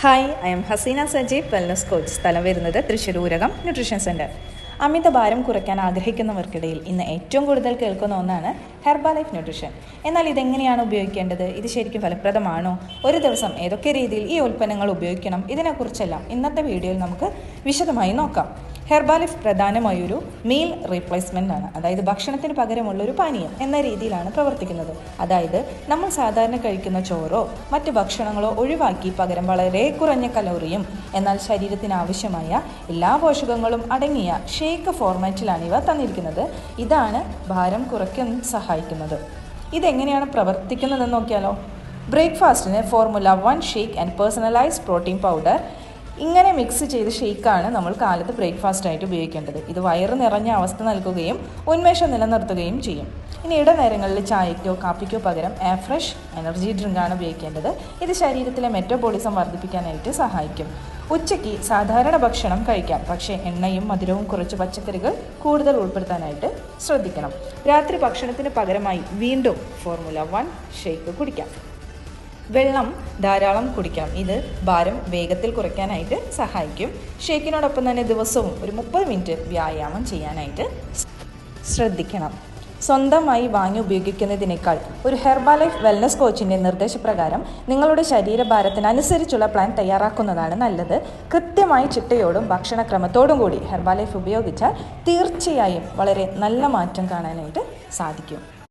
Hi, I am Haseena Sajeev, wellness coach. സ്ഥലം വരുന്നത് Thrissur Oorakam nutrition centre. അമിതഭാരം കുറയ്ക്കാൻ ആഗ്രഹിക്കുന്നവർക്കിടയിൽ ഇന്ന് ഏറ്റവും കൂടുതൽ കേൾക്കുന്ന ഒന്നാണ് ഹെർബാലൈഫ് ന്യൂട്രീഷൻ. എന്നാൽ ഇതെങ്ങനെയാണ് ഉപയോഗിക്കേണ്ടത്? ഇത് ശരിക്കും ഫലപ്രദമാണോ? ഒരു ദിവസം ഏതൊക്കെ രീതിയിൽ ഈ ഉൽപ്പന്നങ്ങൾ ഉപയോഗിക്കണം? ഇതിനെക്കുറിച്ചെല്ലാം ഇന്നത്തെ വീഡിയോയിൽ നമുക്ക് വിശദമായി നോക്കാം. ഹെർബാലൈഫ് പ്രധാനമായൊരു മീൽ റീപ്ലേസ്മെൻ്റ് ആണ്. അതായത് ഭക്ഷണത്തിന് പകരമുള്ളൊരു പാനീയം എന്ന രീതിയിലാണ് പ്രവർത്തിക്കുന്നത്. അതായത് നമ്മൾ സാധാരണ കഴിക്കുന്ന ചോറോ മറ്റ് ഭക്ഷണങ്ങളോ ഒഴിവാക്കി പകരം വളരെ കുറഞ്ഞ കലോറിയും എന്നാൽ ശരീരത്തിന് ആവശ്യമായ എല്ലാ പോഷകങ്ങളും അടങ്ങിയ ഷേക്ക് ഫോർമാറ്റിലാണ് ഇവ തന്നിരിക്കുന്നത്. ഇതാണ് ഭാരം കുറയ്ക്കാൻ സഹായിക്കുന്നത്. ഇതെങ്ങനെയാണ് പ്രവർത്തിക്കുന്നതെന്ന് നോക്കിയാലോ. ബ്രേക്ക്ഫാസ്റ്റിന് formula 1 shake and personalised protein powder ഇങ്ങനെ മിക്സ് ചെയ്ത് ഷേക്കാണ് നമ്മൾ കാലത്ത് ബ്രേക്ക്ഫാസ്റ്റായിട്ട് ഉപയോഗിക്കേണ്ടത്. ഇത് വയറ് നിറഞ്ഞ അവസ്ഥ നൽകുകയും ഉന്മേഷം നിലനിർത്തുകയും ചെയ്യും. ഇനി ഇടനേരങ്ങളിൽ ചായക്കോ കാപ്പിക്കോ പകരം ഫ്രഷ് എനർജി ഡ്രിങ്കാണ് ഉപയോഗിക്കേണ്ടത്. ഇത് ശരീരത്തിലെ മെറ്റബോളിസം വർദ്ധിപ്പിക്കാനായിട്ട് സഹായിക്കും. ഉച്ചയ്ക്ക് സാധാരണ ഭക്ഷണം കഴിക്കാം, പക്ഷേ എണ്ണയും മധുരവും കുറച്ച് പച്ചക്കറികൾ കൂടുതൽ ഉൾപ്പെടുത്താനായിട്ട് ശ്രദ്ധിക്കണം. രാത്രി ഭക്ഷണത്തിന് പകരമായി വീണ്ടും ഫോർമുല 1 ഷേക്ക് കുടിക്കാം. വെള്ളം ധാരാളം കുടിക്കാം. ഇത് ഭാരം വേഗത്തിൽ കുറയ്ക്കാനായിട്ട് സഹായിക്കും. ഷേക്കിനോടൊപ്പം തന്നെ ദിവസവും ഒരു 30 മിനിറ്റ് വ്യായാമം ചെയ്യാനായിട്ട് ശ്രദ്ധിക്കണം. സ്വന്തമായി വാങ്ങി ഉപയോഗിക്കുന്നതിനേക്കാൾ ഒരു ഹെർബാലൈഫ് വെൽനസ് കോച്ചിൻ്റെ നിർദ്ദേശപ്രകാരം നിങ്ങളുടെ ശരീരഭാരത്തിനനുസരിച്ചുള്ള പ്ലാൻ തയ്യാറാക്കുന്നതാണ് നല്ലത്. കൃത്യമായ ചിട്ടയോടും ഭക്ഷണക്രമത്തോടും കൂടി ഹെർബാലൈഫ് ഉപയോഗിച്ചാൽ തീർച്ചയായും വളരെ നല്ല മാറ്റം കാണാനായിട്ട് സാധിക്കും.